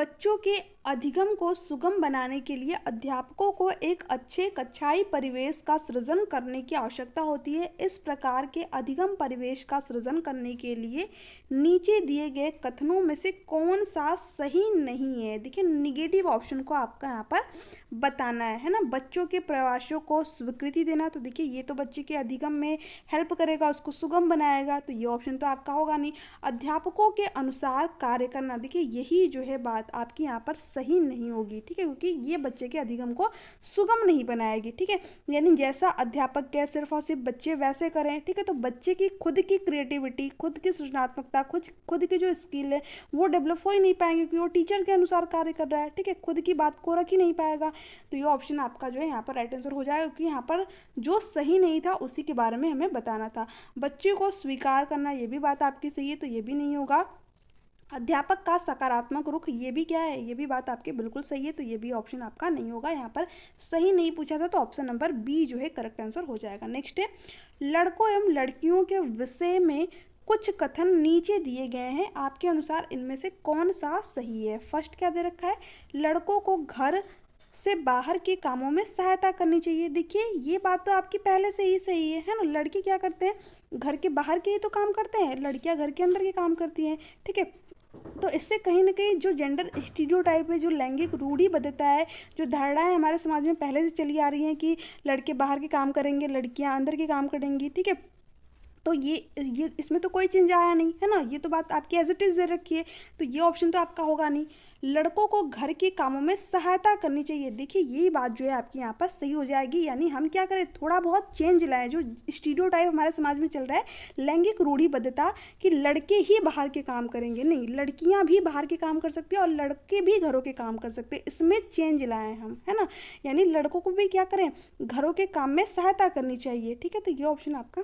बच्चों के अधिगम को सुगम बनाने के लिए अध्यापकों को एक अच्छे कक्षाई परिवेश का सृजन करने की आवश्यकता होती है। इस प्रकार के अधिगम परिवेश का सृजन करने के लिए नीचे दिए गए कथनों में से कौन सा सही नहीं है। देखिए, निगेटिव ऑप्शन को आपका यहाँ पर बताना है ना। बच्चों के प्रयासों को स्वीकृति देना, तो देखिए ये तो बच्चे के अधिगम में हेल्प करेगा, उसको सुगम बनाएगा, तो ये ऑप्शन तो आपका होगा नहीं। अध्यापकों के अनुसार कार्य करना, देखिए यही जो है बात आपकी यहाँ पर सही नहीं होगी, ठीक है, क्योंकि ये बच्चे के अधिगम को सुगम नहीं बनाएगी, ठीक है। यानी जैसा अध्यापक कहे सिर्फ और सिर्फ बच्चे वैसे करें, ठीक है, तो बच्चे की खुद की क्रिएटिविटी, खुद की सृजनात्मकता, खुद की जो स्किल है वो डेवलप हो ही नहीं पाएंगे, क्योंकि वो टीचर के अनुसार कार्य कर रहा है, ठीक है, खुद की बात को रख ही नहीं पाएगा। तो ये ऑप्शन आपका जो है यहाँ पर राइट आंसर हो जाएगा, क्योंकि यहाँ पर जो सही नहीं था उसी के बारे में हमें बताना था। बच्चे को स्वीकार करना, ये भी बात आपकी सही है, तो ये भी नहीं होगा। अध्यापक का सकारात्मक रुख, ये भी क्या है, ये भी बात आपकी बिल्कुल सही है, तो ये भी ऑप्शन आपका नहीं होगा। यहाँ पर सही नहीं पूछा था, तो ऑप्शन नंबर बी जो है करेक्ट आंसर हो जाएगा। नेक्स्ट है, लड़कों एवं लड़कियों के विषय में कुछ कथन नीचे दिए गए हैं, आपके अनुसार इनमें से कौन सा सही है। फर्स्ट क्या दे रखा है, लड़कों को घर से बाहर के कामों में सहायता करनी चाहिए। देखिए ये बात तो आपकी पहले से ही सही है ना। लड़के क्या करते हैं, घर के बाहर के ही तो काम करते हैं, लड़कियां घर के अंदर के काम करती हैं, ठीक है। तो इससे कहीं ना कहीं जो जेंडर स्टीरियोटाइप है, जो लैंगिक रूढ़िबद्धता है, जो धारणाएं हमारे समाज में पहले से चली आ रही हैं कि लड़के बाहर के काम करेंगे, लड़कियां अंदर के काम करेंगी, ठीक है, तो ये इसमें तो कोई चेंज आया नहीं है ना, ये तो बात आपकी एज इट इज़ दे रखी है, तो ये ऑप्शन तो आपका होगा नहीं। लड़कों को घर के कामों में सहायता करनी चाहिए, देखिए यही बात जो है आपकी यहाँ पर सही हो जाएगी। यानी हम क्या करें, थोड़ा बहुत चेंज लाएं, जो स्टीरियोटाइप हमारे समाज में चल रहा है, लैंगिक रूढ़िबद्धता कि लड़के ही बाहर के काम करेंगे, नहीं, लड़कियां भी बाहर के काम कर सकती हैं और लड़के भी घरों के काम कर सकते हैं, इसमें चेंज लाएं हम, है ना। यानी लड़कों को भी क्या करें, घरों के काम में सहायता करनी चाहिए, ठीक है, तो ये ऑप्शन आपका।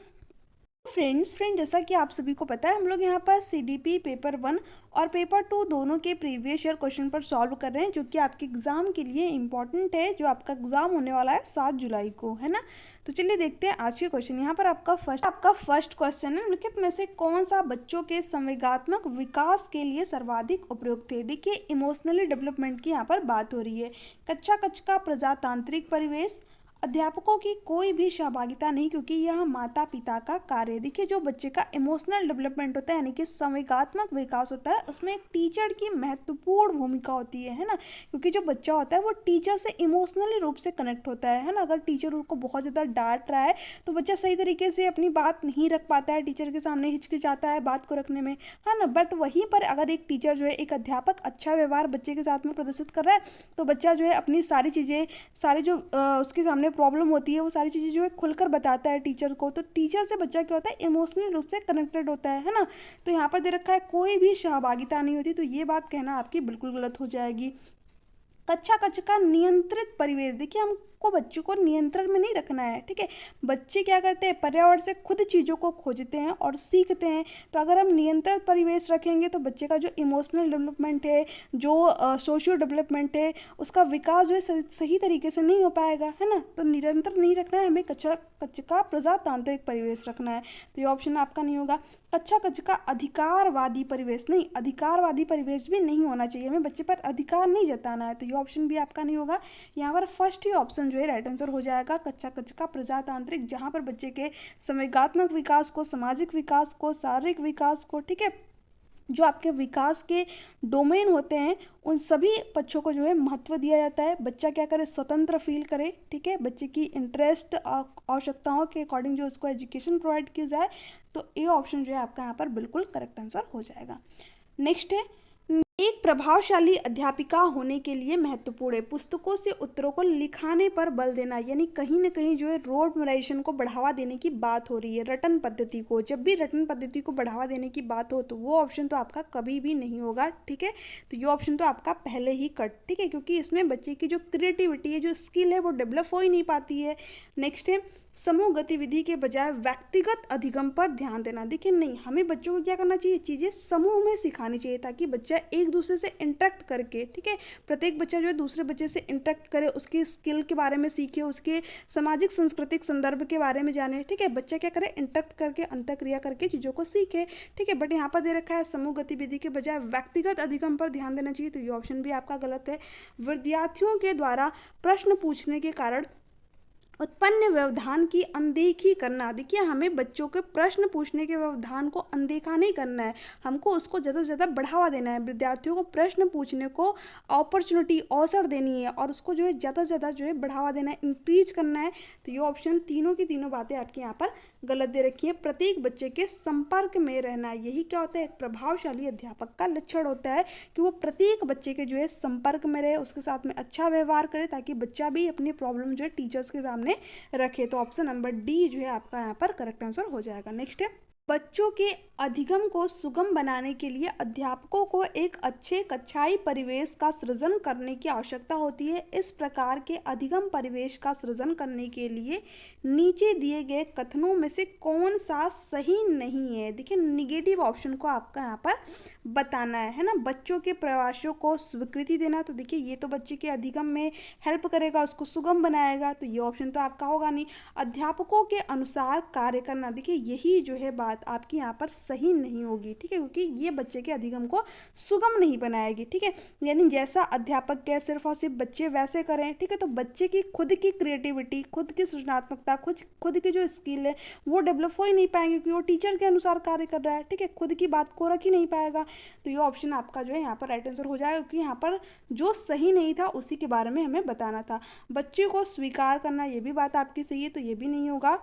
फ्रेंड्स जैसा कि आप सभी को पता है, हम लोग यहाँ पर सीडीपी पेपर 1 और पेपर 2 दोनों के प्रीवियस ईयर क्वेश्चन पर सॉल्व कर रहे हैं, जो कि आपके एग्जाम के लिए इंपॉर्टेंट है, जो आपका एग्जाम होने वाला है 7 जुलाई को, है ना। तो चलिए देखते हैं आज के क्वेश्चन। यहाँ पर आपका फर्स्ट क्वेश्चन है, निम्नलिखित में से कौन सा बच्चों के संवेगात्मक विकास के लिए सर्वाधिक उपयुक्त है। देखिए इमोशनली डेवलपमेंट की यहाँ पर बात हो रही है। कक्षा का प्रजातांत्रिक परिवेश, अध्यापकों की कोई भी सहभागिता नहीं, क्योंकि यह माता पिता का कार्य है। देखिए जो बच्चे का इमोशनल डेवलपमेंट होता है, यानी कि संवेगात्मक विकास होता है, उसमें एक टीचर की महत्वपूर्ण भूमिका होती है ना, क्योंकि जो बच्चा होता है वो टीचर से इमोशनली रूप से कनेक्ट होता है ना। अगर टीचर उसको बहुत ज़्यादा डांट रहा है तो बच्चा सही तरीके से अपनी बात नहीं रख पाता है, टीचर के सामने हिचकिचाता है बात को रखने में, है ना। बट वहीं पर अगर एक टीचर जो है, एक अध्यापक अच्छा व्यवहार बच्चे के साथ में प्रदर्शित कर रहा है, तो बच्चा जो है अपनी सारी चीज़ें, सारी जो उसके सामने प्रॉब्लम होती है, वो सारी चीज़ें जो है खुलकर बताता है टीचर को, तो टीचर से बच्चा क्या होता है, इमोशनल रूप से कनेक्टेड होता है ना। तो यहाँ पर दे रखा है कोई भी सहभागिता नहीं होती, तो ये बात कहना आपकी बिल्कुल गलत हो जाएगी। कक्षा का नियंत्रित परिवेश, देखिए हमको बच्चों को नियंत्रण में नहीं रखना है, ठीक है। बच्चे क्या करते हैं, पर्यावरण से खुद चीज़ों को खोजते हैं और सीखते हैं, तो अगर हम नियंत्रित परिवेश रखेंगे तो बच्चे का जो इमोशनल डेवलपमेंट है, जो सोशियो डेवलपमेंट है, उसका विकास जो है सही तरीके से नहीं हो पाएगा, है ना। तो निरंतर नहीं रखना है हमें, कक्षा का प्रजातांत्रिक परिवेश रखना है, तो ये ऑप्शन आपका नहीं होगा। कक्षा का अधिकारवादी परिवेश, नहीं, अधिकारवादी परिवेश भी नहीं होना चाहिए, हमें बच्चे पर अधिकार नहीं जताना है, तो ये ऑप्शन भी आपका नहीं होगा। यहाँ पर फर्स्ट ही ऑप्शन जो है राइट आंसर हो जाएगा, कक्षा का प्रजातांत्रिक, जहाँ पर बच्चे के संवेगात्मक विकास को, सामाजिक विकास को, शारीरिक विकास को, ठीक है, जो आपके विकास के डोमेन होते हैं उन सभी पक्षों को जो है महत्व दिया जाता है। बच्चा क्या करे, स्वतंत्र फील करे, ठीक है, बच्चे की इंटरेस्ट आवश्यकताओं के अकॉर्डिंग जो उसको एजुकेशन प्रोवाइड की जाए, तो ये ऑप्शन जो है आपका यहाँ पर बिल्कुल करेक्ट आंसर हो जाएगा। नेक्स्ट है, एक प्रभावशाली अध्यापिका होने के लिए महत्वपूर्ण है, पुस्तकों से उत्तरों को लिखाने पर बल देना, यानी कहीं ना कहीं जो है रोड मेमोराइजेशन को बढ़ावा देने की बात हो रही है, रटन पद्धति को। जब भी रटन पद्धति को बढ़ावा देने की बात हो तो वो ऑप्शन तो आपका कभी भी नहीं होगा, ठीक है, तो ये ऑप्शन तो आपका पहले ही कट, ठीक है, क्योंकि इसमें बच्चे की जो क्रिएटिविटी है, जो स्किल है, वो डेवलप हो ही नहीं पाती है। नेक्स्ट है, समूह गतिविधि के बजाय व्यक्तिगत अधिगम पर ध्यान देना। देखिए नहीं, हमें बच्चों को क्या करना चाहिए, चीज़ें समूह में सिखानी चाहिए, ताकि बच्चा एक एक दूसरे से इंटरेक्ट करके, ठीक है, प्रत्येक बच्चा जो है दूसरे बच्चे से इंटरेक्ट करे, उसकी स्किल के बारे में सीखे, उसके सामाजिक सांस्कृतिक संदर्भ के बारे में जाने, ठीक है, बच्चा क्या करे, इंटरेक्ट करके अंतःक्रिया करके चीज़ों को सीखे, ठीक है। बट यहाँ पर दे रखा है समूह गतिविधि के बजाय व्यक्तिगत अधिगम पर ध्यान देना चाहिए, तो ये ऑप्शन भी आपका गलत है। विद्यार्थियों के द्वारा प्रश्न पूछने के कारण उत्पन्न व्यवधान की अनदेखी करना। देखिए, हमें बच्चों के प्रश्न पूछने के व्यवधान को अनदेखा नहीं करना है, हमको उसको ज़्यादा से ज़्यादा बढ़ावा देना है। विद्यार्थियों को प्रश्न पूछने को अपॉर्चुनिटी, अवसर देनी है और उसको जो है ज़्यादा से ज़्यादा जो है बढ़ावा देना है, इंक्रीज करना है। तो ये ऑप्शन तीनों की तीनों बातें आपकी यहाँ पर गलत दे रखी है। प्रत्येक बच्चे के संपर्क में रहना, यही क्या होता है, एक प्रभावशाली अध्यापक का लक्षण होता है कि वो प्रत्येक बच्चे के जो है संपर्क में रहे, उसके साथ में अच्छा व्यवहार करे, ताकि बच्चा भी अपनी प्रॉब्लम जो है टीचर्स के सामने रखे। तो ऑप्शन नंबर डी जो है आपका यहाँ पर करेक्ट आंसर हो जाएगा। नेक्स्ट है, बच्चों के अधिगम को सुगम बनाने के लिए अध्यापकों को एक अच्छे कक्षाई परिवेश का सृजन करने की आवश्यकता होती है। इस प्रकार के अधिगम परिवेश का सृजन करने के लिए नीचे दिए गए कथनों में से कौन सा सही नहीं है। देखिए, निगेटिव ऑप्शन को आपका यहाँ पर बताना है ना। बच्चों के प्रयासों को स्वीकृति देना, तो देखिए ये तो बच्चे के अधिगम में हेल्प करेगा, उसको सुगम बनाएगा, तो ये ऑप्शन तो आपका होगा नहीं। अध्यापकों के अनुसार कार्य करना, देखिए यही जो है बात आपकी यहाँ पर सही नहीं होगी, ठीक है, क्योंकि ये बच्चे के अधिगम को सुगम नहीं बनाएगी, ठीक है। यानी जैसा अध्यापक के सिर्फ और सिर्फ बच्चे वैसे करें, ठीक है, तो बच्चे की खुद की क्रिएटिविटी, खुद की सृजनात्मकता, खुद की जो स्किल है वो डेवलप हो ही नहीं पाएंगे, क्योंकि वो टीचर के अनुसार कार्य कर रहा है, ठीक है, खुद की बात को रख ही नहीं पाएगा। तो ये ऑप्शन आपका जो है यहाँ पर राइट आंसर हो जाएगा, क्योंकि यहाँ पर जो सही नहीं था उसी के बारे में हमें बताना था। बच्चे को स्वीकार करना, ये भी बात आपकी सही है, तो ये भी नहीं होगा।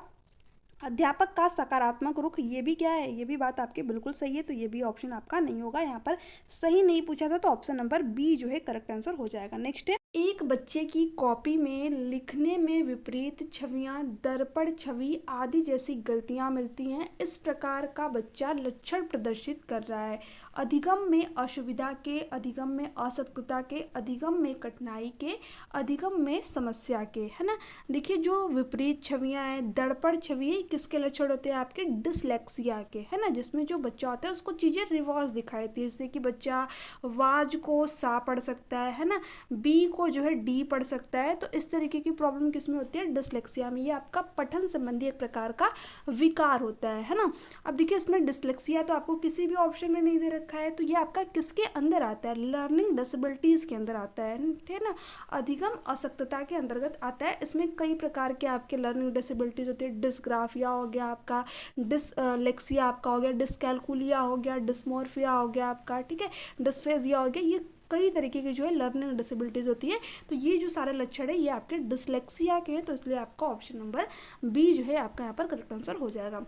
अध्यापक का सकारात्मक रुख, ये भी क्या है, ये भी बात आपकी बिल्कुल सही है, तो ये भी ऑप्शन आपका नहीं होगा, यहाँ पर सही नहीं पूछा था, तो ऑप्शन नंबर बी जो है करेक्ट आंसर हो जाएगा। नेक्स्ट है, एक बच्चे की कॉपी में लिखने में विपरीत छवियां, दर्पण छवि आदि जैसी गलतियां मिलती हैं। इस प्रकार का बच्चा लक्षण प्रदर्शित कर रहा है। अधिगम में असुविधा के, अधिगम में असतता के, अधिगम में कठिनाई के, अधिगम में समस्या के, है ना। देखिए, जो विपरीत छवियां हैं, दर्पण छवि किसके लक्षण होते हैं, आपके डिसलेक्सिया के, है ना, जिसमें जो बच्चा होता है उसको चीज़ें रिवर्स दिखाई देती है, जैसे कि बच्चा वाज को सा पढ़ सकता है ना, बी को जो है डी पढ़ सकता है। तो इस तरीके की प्रॉब्लम किसमें होती है, डिसलेक्सिया में। ये आपका पठन संबंधी एक प्रकार का विकार होता है ना। अब देखिए, इसमें डिसलेक्सिया तो आपको किसी भी ऑप्शन में नहीं दे रखा है, तो ये आपका किसके अंदर आता है, लर्निंग डिसेबिलिटीज के अंदर आता है, ठीक है ना, अधिगम असक्तता के अंतर्गत आता है। इसमें कई प्रकार के आपके लर्निंग डिसेबिलिटीज होती है, डिसग्राफिया हो गया आपका, डिसलेक्सिया आपका हो गया, डिसकैलकुलिया हो गया, डिसमोर्फिया हो गया आपका, ठीक है, डिस्फेजिया हो गया। ये कई तरीके की जो है लर्निंग डिसेबिलिटीज होती है। तो ये जो सारे लक्षण है ये आपके डिसलेक्सिया के हैं, तो इसलिए आपका ऑप्शन नंबर बी जो है आपका यहाँ पर करेक्ट आंसर हो जाएगा।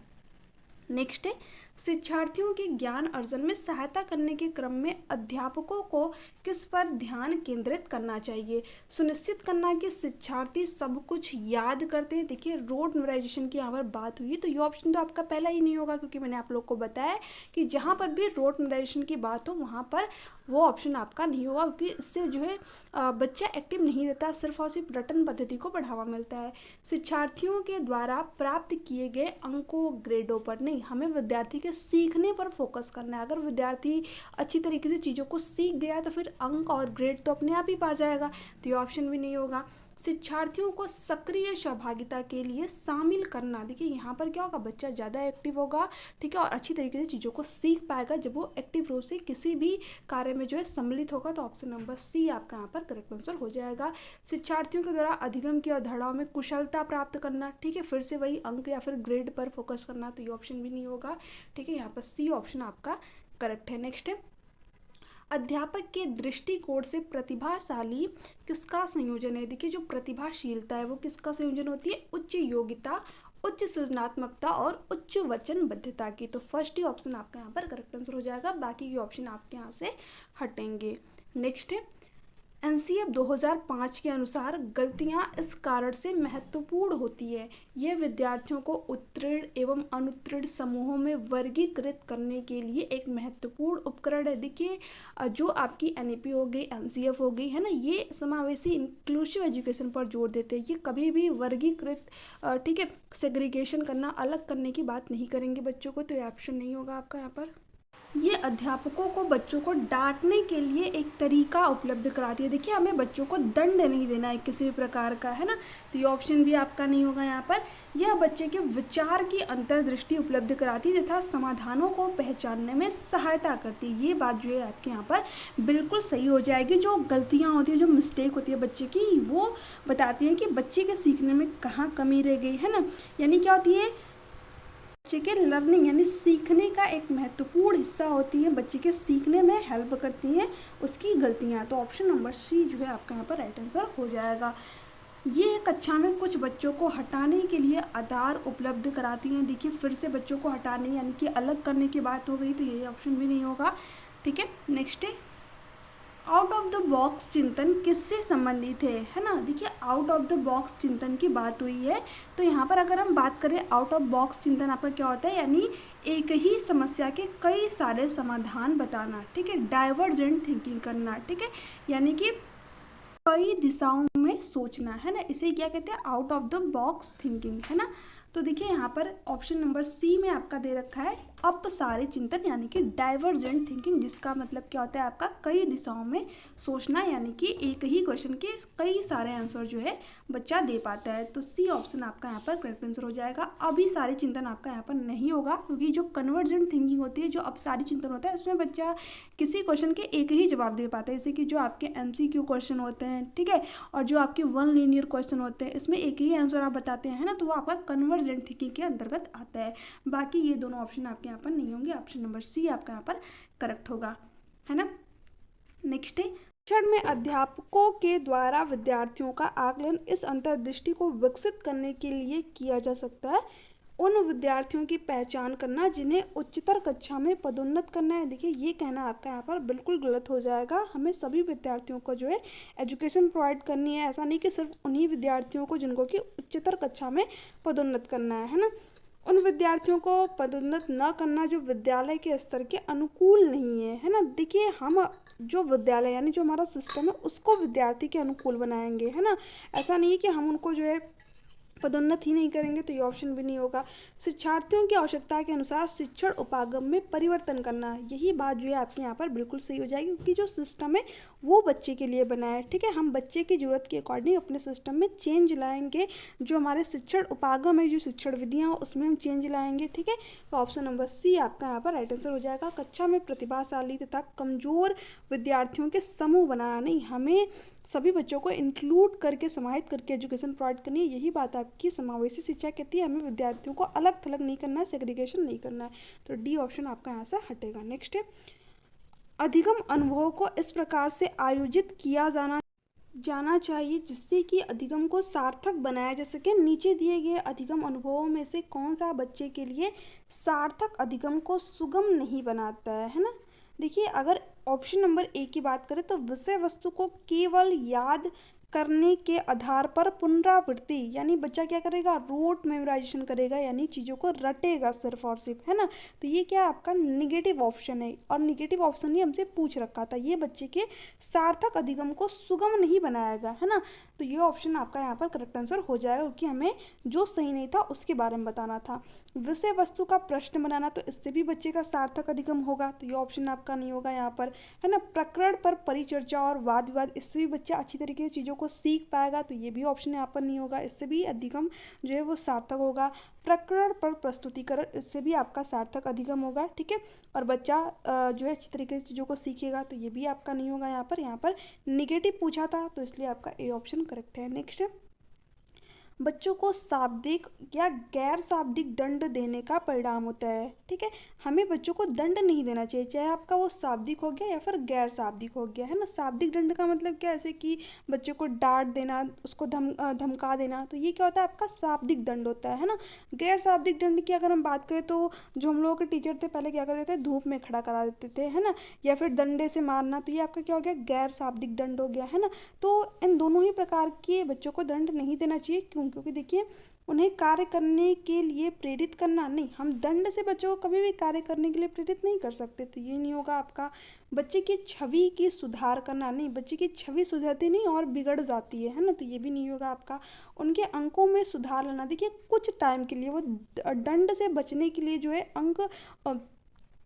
नेक्स्ट है, शिक्षार्थियों के ज्ञान अर्जन में सहायता करने के क्रम में अध्यापकों को किस पर ध्यान केंद्रित करना चाहिए। सुनिश्चित करना कि शिक्षार्थी सब कुछ याद करते हैं। देखिए, रोड मेमोराइजेशन की यहाँ पर बात हुई, तो ये ऑप्शन तो आपका पहला ही नहीं होगा, क्योंकि मैंने आप लोग को बताया कि जहाँ पर भी रोड मेमोराइजेशन की बात हो वहाँ पर वो ऑप्शन आपका नहीं होगा, क्योंकि इससे जो है बच्चा एक्टिव नहीं रहता, सिर्फ और सिर्फ रटन पद्धति को बढ़ावा मिलता है। शिक्षार्थियों के द्वारा प्राप्त किए गए अंकों, ग्रेडों पर नहीं, हमें विद्यार्थी के सीखने पर फोकस करना है। अगर विद्यार्थी अच्छी तरीके से चीज़ों को सीख गया तो फिर अंक और ग्रेड तो अपने आप ही पा जाएगा, तो ये ऑप्शन भी नहीं होगा। शिक्षार्थियों को सक्रिय सहभागिता के लिए शामिल करना, देखिए यहाँ पर क्या होगा, बच्चा ज़्यादा एक्टिव होगा, ठीक है, और अच्छी तरीके से चीज़ों को सीख पाएगा जब वो एक्टिव रूप से किसी भी कार्य में जो है सम्मिलित होगा। तो ऑप्शन नंबर सी आपका यहाँ पर करेक्ट आंसर हो जाएगा। शिक्षार्थियों के द्वारा अधिगम की अवधारणाओं में कुशलता प्राप्त करना, ठीक है, फिर से वही अंक या फिर ग्रेड पर फोकस करना, तो ये ऑप्शन भी नहीं होगा, ठीक है, यहाँ पर सी ऑप्शन आपका करेक्ट है। नेक्स्ट है, अध्यापक के दृष्टिकोण से प्रतिभाशाली किसका संयोजन है। देखिए, जो प्रतिभाशीलता है वो किसका संयोजन होती है, उच्च योग्यता, उच्च सृजनात्मकता और उच्च वचनबद्धता की। तो फर्स्ट ही ऑप्शन आपका यहाँ पर करेक्ट आंसर हो जाएगा, बाकी के ऑप्शन आपके यहाँ से हटेंगे। नेक्स्ट है, एनसीएफ 2005 के अनुसार गलतियां इस कारण से महत्वपूर्ण होती है, यह विद्यार्थियों को उत्तीर्ण एवं अनुत्तीर्ण समूहों में वर्गीकृत करने के लिए एक महत्वपूर्ण उपकरण है। देखिए, जो आपकी एनईपी हो गई, एनसीएफ हो गई, है ना, ये समावेशी इंक्लूसिव एजुकेशन पर जोर देते हैं। ये कभी भी वर्गीकृत, ठीक है, सेग्रीगेशन करना, अलग करने की बात नहीं करेंगे बच्चों को, तो ये ऑप्शन नहीं होगा आपका यहाँ पर। ये अध्यापकों को बच्चों को डांटने के लिए एक तरीका उपलब्ध कराती है। देखिए, हमें बच्चों को दंड नहीं देना है किसी भी प्रकार का, है ना। तो ये ऑप्शन भी आपका नहीं होगा यहाँ पर। यह बच्चे के विचार की अंतर्दृष्टि उपलब्ध कराती है तथा समाधानों को पहचानने में सहायता करती है। ये बात जो है आपके यहाँ पर बिल्कुल सही हो जाएगी। जो गलतियाँ होती है, जो मिस्टेक होती है बच्चे की, वो बताती है कि बच्चे के सीखने में कहाँ कमी रह गई, है ना। यानी क्या होती है, बच्चे के लर्निंग यानी सीखने का एक महत्वपूर्ण हिस्सा होती है, बच्चे के सीखने में हेल्प करती हैं उसकी गलतियां। तो ऑप्शन नंबर सी जो है आपका यहाँ पर राइट आंसर हो जाएगा। ये कक्षा में कुछ बच्चों को हटाने के लिए आधार उपलब्ध कराती हैं। देखिए, फिर से बच्चों को हटाने यानी कि अलग करने की बात हो गई, तो ये ऑप्शन भी नहीं होगा। ठीक है, नेक्स्ट है आउट ऑफ द बॉक्स चिंतन किससे संबंधित है ना। देखिए, आउट ऑफ द बॉक्स चिंतन की बात हुई है, तो यहाँ पर अगर हम बात करें आउट ऑफ बॉक्स चिंतन आपका क्या होता है, यानी एक ही समस्या के कई सारे समाधान बताना। ठीक है, डाइवर्जेंट थिंकिंग करना। ठीक है, यानी कि कई दिशाओं में सोचना, है ना। इसे क्या कहते हैं, out of the box thinking, है ना। तो देखिए, यहाँ पर ऑप्शन नंबर सी में आपका दे रखा है अपसारे चिंतन यानी कि डाइवर्जेंट थिंकिंग, जिसका मतलब क्या होता है आपका कई दिशाओं में सोचना, यानी कि एक ही क्वेश्चन के कई सारे आंसर जो है बच्चा दे पाता है। तो सी ऑप्शन आपका यहाँ पर करेक्ट आंसर हो जाएगा। अभी सारे चिंतन आपका यहाँ पर नहीं होगा, क्योंकि जो कन्वर्जेंट थिंकिंग होती है, जो अपसारी चिंतन होता है, उसमें बच्चा किसी क्वेश्चन के एक ही जवाब दे पाता है। जैसे कि जो आपके MCQ क्वेश्चन होते हैं, ठीक है, और जो आपके वन लीनियर क्वेश्चन होते हैं, इसमें एक ही आंसर आप बताते हैं, है ना, तो वो आपका कन्वर्जेंट थिंकिंग के अंतर्गत आता है। बाकी ये दोनों ऑप्शन आपके यहाँ पर नहीं होंगे। ऑप्शन नंबर सी आपका यहाँ पर करेक्ट होगा, है ना। नेक्स्ट है शिक्षण में अध्यापकों के द्वारा विद्यार्थियों का आकलन इस अंतर्दृष्टि को विकसित करने के लिए किया जा सकता है। उन विद्यार्थियों की पहचान करना जिन्हें उच्चतर कक्षा में पदोन्नत करना है। देखिए, ये कहना आपका यहाँ पर बिल्कुल गलत हो जाएगा। हमें सभी विद्यार्थियों को जो है एजुकेशन प्रोवाइड करनी है। ऐसा नहीं कि सिर्फ उन्हीं विद्यार्थियों को जिनको कि उच्चतर कक्षा में पदोन्नत करना है ना। उन विद्यार्थियों को पदोन्नत न करना जो विद्यालय के स्तर के अनुकूल नहीं है, है ना। देखिए, हम जो विद्यालय यानी जो हमारा सिस्टम है उसको विद्यार्थी के अनुकूल बनाएंगे, है ना। ऐसा नहीं है कि हम उनको जो है पदोन्नत ही नहीं करेंगे, तो ये ऑप्शन भी नहीं होगा। शिक्षार्थियों की आवश्यकता के अनुसार शिक्षण उपागम में परिवर्तन करना, यही बात जो है आपके यहाँ पर बिल्कुल सही हो जाएगी, क्योंकि जो सिस्टम है वो बच्चे के लिए बना है। ठीक है, हम बच्चे की ज़रूरत के अकॉर्डिंग अपने सिस्टम में चेंज लाएंगे। जो हमारे शिक्षण उपागम है, जो शिक्षण विधियाँ हैं, उसमें हम चेंज लाएंगे। ठीक है, तो ऑप्शन नंबर सी आपका यहाँ पर राइट आंसर हो जाएगा। कक्षा में प्रतिभाशाली तथा कमजोर विद्यार्थियों के समूह बनाना नहीं, हमें सभी बच्चों को इंक्लूड करके समाहित करके एजुकेशन प्रोवाइड करनी है। यही बात आपकी समावेशी शिक्षा कहती है। हमें विद्यार्थियों को अलग थलग नहीं करना है, सेग्रीगेशन नहीं करना है। तो डी ऑप्शन आपका यहाँ से हटेगा। नेक्स्ट है अधिगम अनुभवों को इस प्रकार से आयोजित किया जाना चाहिए जिससे कि अधिगम को सार्थक बनाया जा सके। नीचे दिए गए अधिगम अनुभवों में से कौन सा बच्चे के लिए सार्थक अधिगम को सुगम नहीं बनाता है ना। देखिए, अगर ऑप्शन नंबर ए की बात करें तो विषय वस्तु को केवल याद करने के आधार पर पुनरावृत्ति, यानी बच्चा क्या करेगा, रोट मेमोराइजेशन करेगा, यानी चीज़ों को रटेगा सिर्फ और सिर्फ, है ना। तो ये क्या आपका निगेटिव ऑप्शन है, और निगेटिव ऑप्शन ही हमसे पूछ रखा था। ये बच्चे के सार्थक अधिगम को सुगम नहीं बनाएगा, है ना। तो ये ऑप्शन आपका यहाँ पर करेक्ट आंसर हो जाएगा, क्योंकि हमें जो सही नहीं था उसके बारे में बताना था। विषय वस्तु का प्रश्न बनाना, तो इससे भी बच्चे का सार्थक अधिगम होगा, तो ये ऑप्शन आपका नहीं होगा यहाँ पर, है ना। प्रकरण पर परिचर्चा और वाद विवाद, इससे भी बच्चा अच्छी तरीके से चीज़ों को सीख पाएगा, तो ये भी ऑप्शन यहाँ पर नहीं होगा। इससे भी अधिगम जो है वो सार्थक होगा। प्रकरण पर प्रस्तुतिकरण, इससे भी आपका सार्थक अधिगम होगा। ठीक है, और बच्चा जो है अच्छी तरीके से चीज़ों को सीखेगा, तो ये भी आपका नहीं होगा। यहाँ पर निगेटिव पूछा था, तो इसलिए आपका ए ऑप्शन करेक्ट है। नेक्स्ट, बच्चों को शाब्दिक या गैर शाब्दिक दंड देने का परिणाम होता है। ठीक है, हमें बच्चों को दंड नहीं देना चाहिए, चाहे आपका वो शाब्दिक हो गया या फिर गैर शाब्दिक हो गया, है ना। शाब्दिक दंड का मतलब क्या, ऐसे कि बच्चे को डांट देना, उसको धमका देना, तो ये क्या होता है आपका शाब्दिक दंड होता है ना। गैर शाब्दिक दंड की अगर हम बात करें तो जो हम लोगों के टीचर थे पहले क्या करते थे, धूप में खड़ा करा देते थे, है ना, या फिर डंडे से मारना, तो ये आपका क्या हो गया, गैर शाब्दिक दंड हो गया, है ना। तो इन दोनों ही प्रकार के बच्चों को दंड नहीं देना चाहिए। क्यों? क्योंकि देखिए, उन्हें कार्य करने के लिए प्रेरित करना नहीं, हम दंड से बच्चों को कभी भी कार्य करने के लिए प्रेरित नहीं कर सकते, तो ये नहीं होगा आपका। बच्चे की छवि की सुधार करना नहीं, बच्चे की छवि सुधरती नहीं और बिगड़ जाती है ना, तो ये भी नहीं होगा आपका। उनके अंकों में सुधार लाना, देखिए कुछ टाइम के लिए वो दंड से बचने के लिए जो है अंक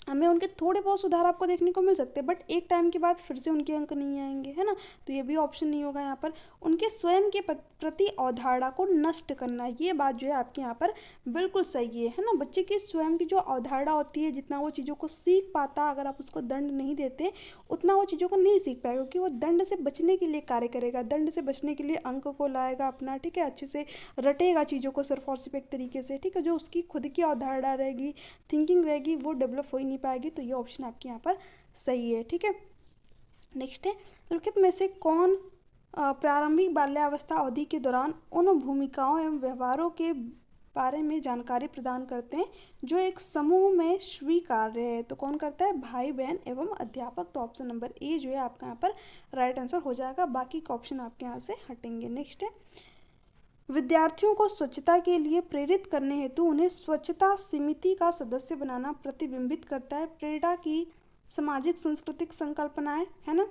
हमें उनके थोड़े बहुत सुधार आपको देखने को मिल सकते हैं, बट एक टाइम के बाद फिर से उनके अंक नहीं आएंगे, है ना। तो ये भी ऑप्शन नहीं होगा यहाँ पर। उनके स्वयं के प्रति अवधारणा को नष्ट करना, ये बात जो है आपके यहाँ पर बिल्कुल सही है ना। बच्चे की स्वयं की जो अवधारणा होती है, जितना वो चीज़ों को सीख पाता, अगर आप उसको दंड नहीं देते उतना वो चीज़ों को नहीं सीख पाएगा, क्योंकि वो दंड से बचने के लिए कार्य करेगा, दंड से बचने के लिए अंक को लाएगा अपना, ठीक है, अच्छे से रटेगा चीज़ों को सिर्फ और सिर्फ एक तरीके से, ठीक है। जो उसकी खुद की अवधारणा रहेगी, थिंकिंग रहेगी, वो डेवलप हो ही नहीं पाएगी। तो ये ऑप्शन आपके यहाँ पर सही है, ठीक है। नेक्स्ट है, निम्नलिखित में से कौन प्रारंभिक बाल्यावस्था अवधि के दौरान उन भूमिकाओं एवं व्यवहारों के बारे में जानकारी प्रदान करते हैं जो एक समूह में स्वीकार्य है। तो कौन करता है? भाई बहन एवं अध्यापक। तो ऑप्शन नंबर ए जो है आपका यहाँ पर राइट आंसर हो जाएगा, बाकी के ऑप्शन आपके यहाँ से हटेंगे। नेक्स्ट है, विद्यार्थियों को स्वच्छता के लिए प्रेरित करने हेतु उन्हें स्वच्छता समिति का सदस्य बनाना प्रतिबिंबित करता है प्रेरणा की सामाजिक सांस्कृतिक संकल्पनाएं, है ना।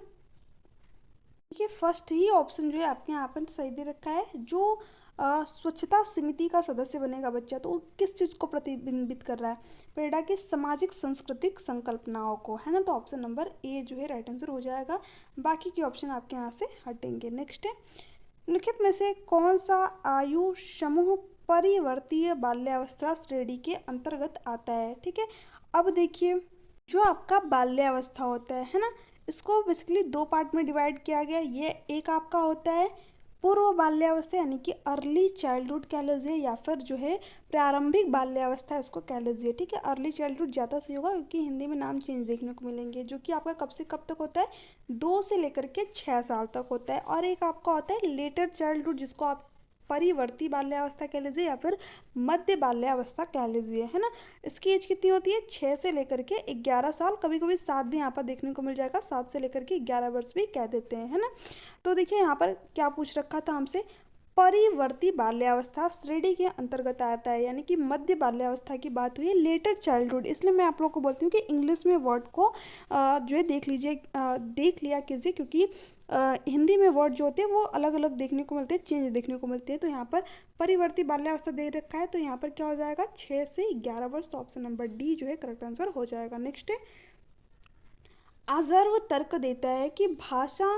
ये फर्स्ट ही ऑप्शन जो है आपके यहाँ पर सही दे रखा है। जो स्वच्छता समिति का सदस्य बनेगा बच्चा, तो किस चीज़ को प्रतिबिंबित कर रहा है? प्रेरणा की सामाजिक सांस्कृतिक संकल्पनाओं को, है ना। तो ऑप्शन नंबर ए जो है राइट आंसर हो जाएगा, बाकी के ऑप्शन आपके यहाँ से हटेंगे। नेक्स्ट है, निम्नलिखित में से कौन सा आयु समूह परिवर्तीय बाल्यावस्था श्रेणी के अंतर्गत आता है? ठीक है, अब देखिए, जो आपका बाल्यावस्था होता है ना, इसको बेसिकली दो पार्ट में डिवाइड किया गया। ये एक आपका होता है पूर्व बाल्यावस्था यानी कि अर्ली चाइल्डहुड कह लीजिए, या फिर जो है प्रारंभिक बाल्यावस्था इसको कह लीजिए, ठीक है। अर्ली चाइल्डहुड ज़्यादा सही होगा, क्योंकि हिंदी में नाम चेंज देखने को मिलेंगे, जो कि आपका कब से कब तक होता है? 2 से लेकर के 6 साल तक होता है। और एक आपका होता है लेटर चाइल्डहुड, जिसको आप परिवर्ती बाल्यावस्था कह लीजिए या फिर मध्य बाल्यावस्था कह लीजिए, है ना। इसकी एज कितनी होती है? 6 से लेकर के 11 साल, कभी कभी 7 भी यहाँ पर देखने को मिल जाएगा, 7 से लेकर के 11 वर्ष भी कह देते हैं, है ना। तो देखिए यहाँ पर क्या पूछ रखा था हमसे, परिवर्ती बाल्यावस्था श्रेणी के अंतर्गत आता है, यानी कि मध्य बाल्यावस्था की बात हुई है, लेटर चाइल्डहुड। इसलिए मैं आप लोगों को बोलती हूँ कि इंग्लिश में वर्ड को जो है देख लीजिए, देख लिया कीजिए, क्योंकि हिंदी में वर्ड जो होते हैं वो अलग अलग देखने को मिलते हैं, चेंज देखने को मिलते हैं। तो यहाँ पर परिवर्ती बाल्यावस्था दे रखा है, तो यहाँ पर क्या हो जाएगा? 6 से 11 वर्ष। तो ऑप्शन नंबर डी जो है करेक्ट आंसर हो जाएगा। नेक्स्ट है, आजर्व तर्क देता है कि भाषा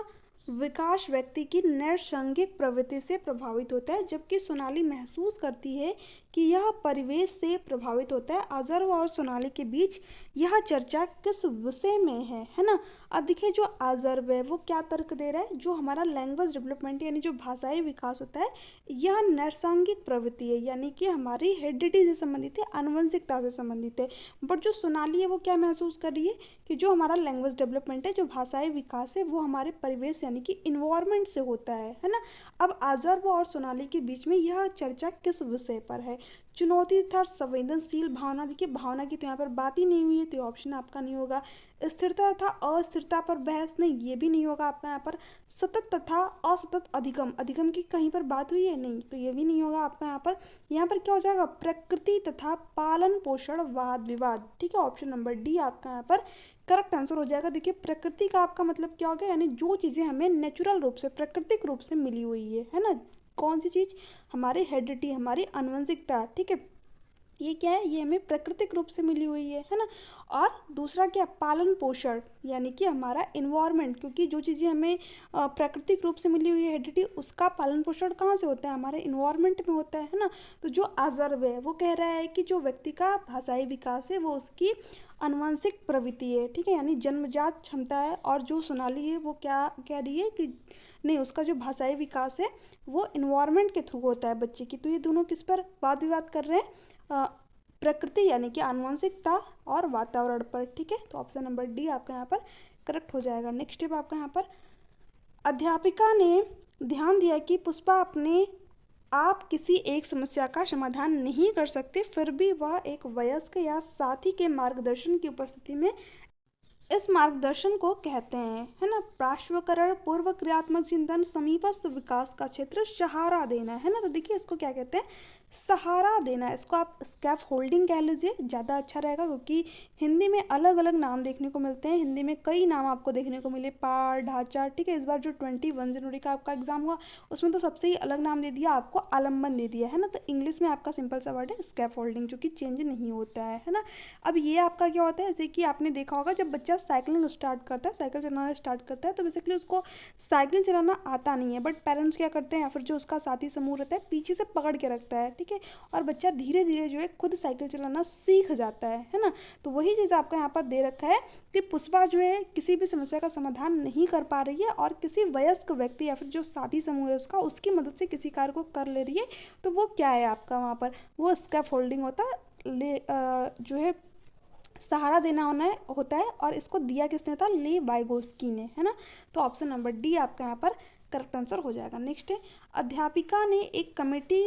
विकास व्यक्ति की नैसर्गिक प्रवृत्ति से प्रभावित होता है, जबकि सोनाली महसूस करती है कि यह परिवेश से प्रभावित होता है। आजर्व और सोनाली के बीच यह चर्चा किस विषय में है ना। अब देखिए, जो आजर्व है वो क्या तर्क दे रहा है? जो हमारा लैंग्वेज डेवलपमेंट यानी जो भाषाई विकास होता है, यह नैसर्गिक प्रवृत्ति है, यानी कि हमारी हेरिडिटी से संबंधित है, आनुवंशिकता से संबंधित है। बट जो सोनाली है वो क्या महसूस कर रही है? कि जो हमारा लैंग्वेज डेवलपमेंट है, जो भाषाई विकास है, वो हमारे परिवेश यानी कि इन्वायरमेंट से होता है ना। अब आजर्व और सोनाली के बीच में यह चर्चा किस विषय पर है? चुनौती तथा संवेदनशील भावना, देखिए भावना की तो यहाँ पर बात ही नहीं हुई है, तो ऑप्शन आपका नहीं होगा। स्थिरता तथा अस्थिरता पर बहस, नहीं, ये भी नहीं होगा आपका यहाँ पर। सतत तथा असतत अधिगम, अधिगम की कहीं पर बात हुई है? नहीं, तो ये भी नहीं होगा आपका यहाँ पर। यहाँ पर क्या हो जाएगा? प्रकृति तथा पालन पोषण वाद विवाद, ठीक है। ऑप्शन नंबर डी आपका यहाँ पर करेक्ट आंसर हो जाएगा। देखिए, प्रकृति का आपका मतलब क्या हो गया? यानी जो चीज़ें हमें नेचुरल रूप से, प्राकृतिक रूप से मिली हुई है ना। कौन सी चीज़? हमारी हेरिडिटी, हमारी आनुवंशिकता, ठीक है। ये क्या है? ये हमें प्राकृतिक रूप से मिली हुई है ना। और दूसरा क्या? पालन पोषण, यानी कि हमारा इन्वायरमेंट, क्योंकि जो चीज़ें हमें प्राकृतिक रूप से मिली हुई है हेरिडिटी, उसका पालन पोषण कहाँ से होता है? हमारे इन्वायरमेंट में होता है ना। तो जो आजर्व है वो कह रहा है कि जो व्यक्ति का भाषाई विकास है वो उसकी आनुवंशिक प्रवृत्ति है, ठीक है, यानी जन्मजात क्षमता है। और जो सोनाली है वो क्या कह रही है? कि नहीं, उसका जो भाषाई विकास है वो इन्वायरमेंट के थ्रू होता है बच्चे की। तो ये दोनों किस पर वाद विवाद कर रहे हैं? प्रकृति यानी कि आनुवंशिकता और वातावरण पर, ठीक है। तो ऑप्शन नंबर डी आपका यहाँ पर करेक्ट हो जाएगा। नेक्स्ट स्टेप आपका यहाँ पर, अध्यापिका ने ध्यान दिया कि पुष्पा अपने आप किसी एक समस्या का समाधान नहीं कर सकते, फिर भी वह एक वयस्क या साथी के मार्गदर्शन की उपस्थिति में इस मार्गदर्शन को कहते हैं, है ना, पार्श्वकरण, पूर्व क्रियात्मक चिंतन, समीपस्थ विकास का क्षेत्र, सहारा देना, है ना। तो देखिए, इसको क्या कहते हैं? सहारा देना, इसको आप स्कैफ होल्डिंग कह लीजिए, ज़्यादा अच्छा रहेगा, क्योंकि हिंदी में अलग अलग नाम देखने को मिलते हैं। हिंदी में कई नाम आपको देखने को मिले, पार, ढांचा, ठीक है। इस बार जो 21 जनवरी का आपका एग्जाम हुआ उसमें तो सबसे ही अलग नाम दे दिया आपको, आलम्बन दे दिया है ना। तो इंग्लिश में आपका सिंपल सा वर्ड है स्कैफ होल्डिंग, जो कि चेंज नहीं होता है ना। अब ये आपका क्या होता है, जैसे कि आपने देखा होगा जब बच्चा साइकिलिंग स्टार्ट करता है, साइकिल चलाना स्टार्ट करता है, तो बेसिकली उसको साइकिल चलाना आता नहीं है, बट पेरेंट्स क्या करते हैं या फिर जो उसका साथी समूह रहता है पीछे से पकड़ के रखता है, ठीक है। और बच्चा धीरे धीरे जो है खुद साइकिल चलाना सीख जाता है ना। तो वही चीज़ आपका यहाँ पर दे रखा है कि पुष्पा जो है किसी भी समस्या का समाधान नहीं कर पा रही है और किसी वयस्क व्यक्ति या फिर जो साथी समूह है उसका, उसकी मदद से किसी कार्य को कर ले रही है। तो वो क्या है आपका वहाँ पर, वो स्कैफ होल्डिंग होता है, जो है सहारा देना होता है। और इसको दिया किसने था, ले वाइगोस्की ने, है ना। तो ऑप्शन नंबर डी आपका यहाँ पर करेक्ट आंसर हो जाएगा। नेक्स्ट है, अध्यापिका ने एक कमेटी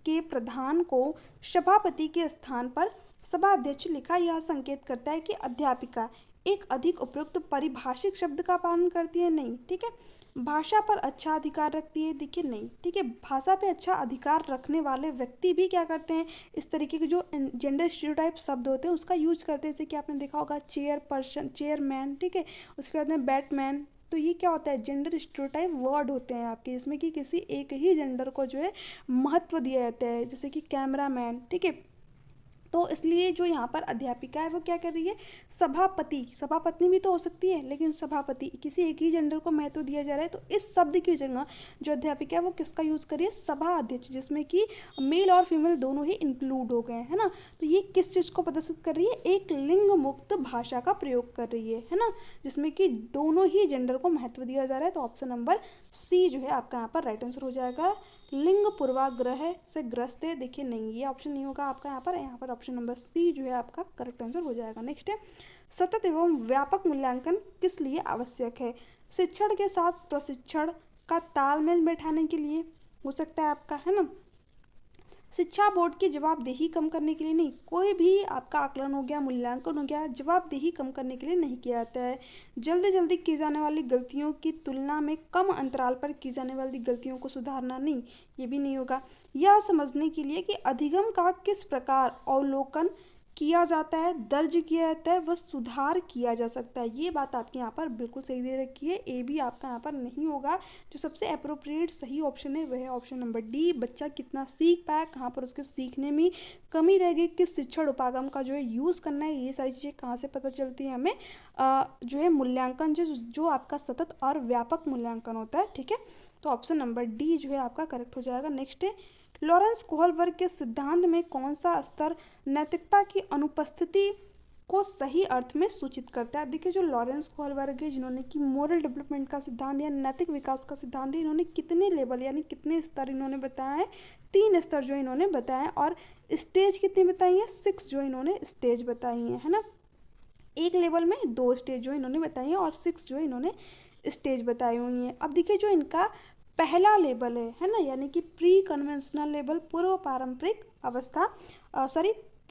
के प्रधान को सभापति के स्थान पर सभा अध्यक्ष लिखा। यह संकेत करता है कि अध्यापिका एक अधिक उपयुक्त पारिभाषिक शब्द का पालन करती है, नहीं, ठीक है। भाषा पर अच्छा अधिकार रखती है, देखिए नहीं, ठीक है। भाषा पे अच्छा अधिकार रखने वाले व्यक्ति भी क्या करते हैं, इस तरीके के जो जेंडर स्टीरियोटाइप शब्द होते हैं उसका यूज करते हैं। जैसे कि आपने देखा होगा चेयर पर्सन, चेयरमैन, ठीक है। उसके बाद में बैटमैन। तो ये क्या होता है, जेंडर स्टीरियोटाइप वर्ड होते हैं आपके, जिसमें कि किसी एक ही जेंडर को जो है महत्व दिया जाता है, जैसे कि कैमरामैन, ठीक है। तो इसलिए जो यहाँ पर अध्यापिका है वो क्या कर रही है, सभापति, सभापत्नी भी तो हो सकती है, लेकिन सभापति किसी एक ही जेंडर को महत्व दिया जा रहा है। तो इस शब्द की जगह जो अध्यापिका है वो किसका यूज़ करिए, सभा अध्यक्ष, जिसमें कि मेल और फीमेल दोनों ही इंक्लूड हो गए, है ना। तो ये किस चीज़ को प्रदर्शित कर रही है, एक लिंग मुक्त भाषा का प्रयोग कर रही है ना, जिसमें कि दोनों ही जेंडर को महत्व दिया जा रहा है। तो ऑप्शन नंबर सी जो है आपका यहाँ पर राइट आंसर हो जाएगा। लिंग पूर्वाग्रह से ग्रस्त है, देखिए नहीं, ये ऑप्शन नहीं होगा आपका यहाँ पर ऑप्शन नंबर सी जो है आपका करेक्ट आंसर हो जाएगा। नेक्स्ट है, सतत एवं व्यापक मूल्यांकन किस लिए आवश्यक है, शिक्षण के साथ प्रशिक्षण का तालमेल बैठाने के लिए हो सकता है आपका, है ना। शिक्षा बोर्ड की जवाबदेही कम करने के लिए नहीं, कोई भी आपका आकलन हो गया, मूल्यांकन हो गया, जवाबदेही कम करने के लिए नहीं किया जाता है। जल्दी जल्दी की जाने वाली गलतियों की तुलना में कम अंतराल पर की जाने वाली गलतियों को सुधारना, नहीं, ये भी नहीं होगा। यह समझने के लिए कि अधिगम का किस प्रकार अवलोकन किया जाता है, दर्ज किया जाता है, वह सुधार किया जा सकता है, ये बात आपके यहाँ पर बिल्कुल सही दे रखी है। ए भी आपका यहाँ पर नहीं होगा। जो सबसे अप्रोप्रिएट सही ऑप्शन है वह है ऑप्शन नंबर डी, बच्चा कितना सीख पाया, कहाँ पर उसके सीखने में कमी रह गई, किस शिक्षण उपागम का जो है यूज़ करना है, ये सारी चीज़ें कहाँ से पता चलती है हमें, जो है मूल्यांकन जो आपका सतत और व्यापक मूल्यांकन होता है, ठीक है। तो ऑप्शन नंबर डी जो है आपका करेक्ट हो जाएगा। नेक्स्ट है, लॉरेंस कोहलबर्ग के सिद्धांत में कौन सा स्तर नैतिकता की अनुपस्थिति को सही अर्थ में सूचित करता है। देखिए जो लॉरेंस कोहलबर्ग है, जिन्होंने कि मोरल डेवलपमेंट का सिद्धांत या नैतिक विकास का सिद्धांत है, इन्होंने कितने लेवल यानी कितने स्तर इन्होंने बताया है, 3 स्तर जो इन्होंने बताया, और स्टेज कितनी बताई है, 6 जो इन्होंने स्टेज बताई है ना। एक लेवल में 2 स्टेज जो इन्होंने बताई है और 6 जो इन्होंने स्टेज बताई हुई हैं। अब देखिए जो इनका पहला लेवल है ना, यानी कि प्री कन्वेंशनल लेवल, पूर्व पारंपरिक अवस्था,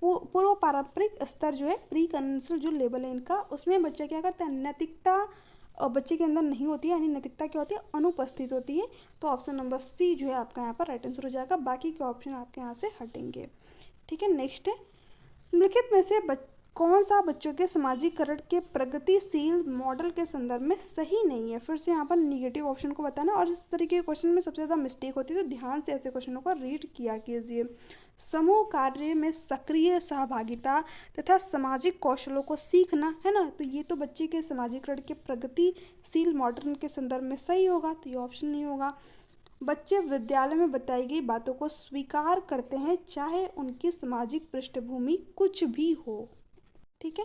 पूर्व पारंपरिक स्तर जो है, प्री कन्वेंशनल जो लेवल है इनका, उसमें बच्चा क्या करता है, नैतिकता बच्चे के अंदर नहीं होती है, यानी नैतिकता क्या होती है, अनुपस्थित होती है। तो ऑप्शन नंबर सी जो है आपका यहाँ पर राइट आंसर हो जाएगा, बाकी के ऑप्शन आपके यहाँ से हटेंगे, ठीक है। नेक्स्ट है, निम्नलिखित में से कौन सा बच्चों के समाजीकरण के प्रगतिशील मॉडल के संदर्भ में सही नहीं है। फिर से यहाँ पर निगेटिव ऑप्शन को बताना, और इस तरीके के क्वेश्चन में सबसे ज़्यादा मिस्टेक होती है, तो ध्यान से ऐसे क्वेश्चनों को रीड किया कीजिए। समूह कार्य में सक्रिय सहभागिता तथा सामाजिक कौशलों को सीखना, है ना, तो ये तो बच्चे के समाजीकरण के प्रगतिशील मॉडल के संदर्भ में सही होगा, तो ये ऑप्शन नहीं होगा। बच्चे विद्यालय में बताई गई बातों को स्वीकार करते हैं चाहे उनकी सामाजिक पृष्ठभूमि कुछ भी हो, ठीक है।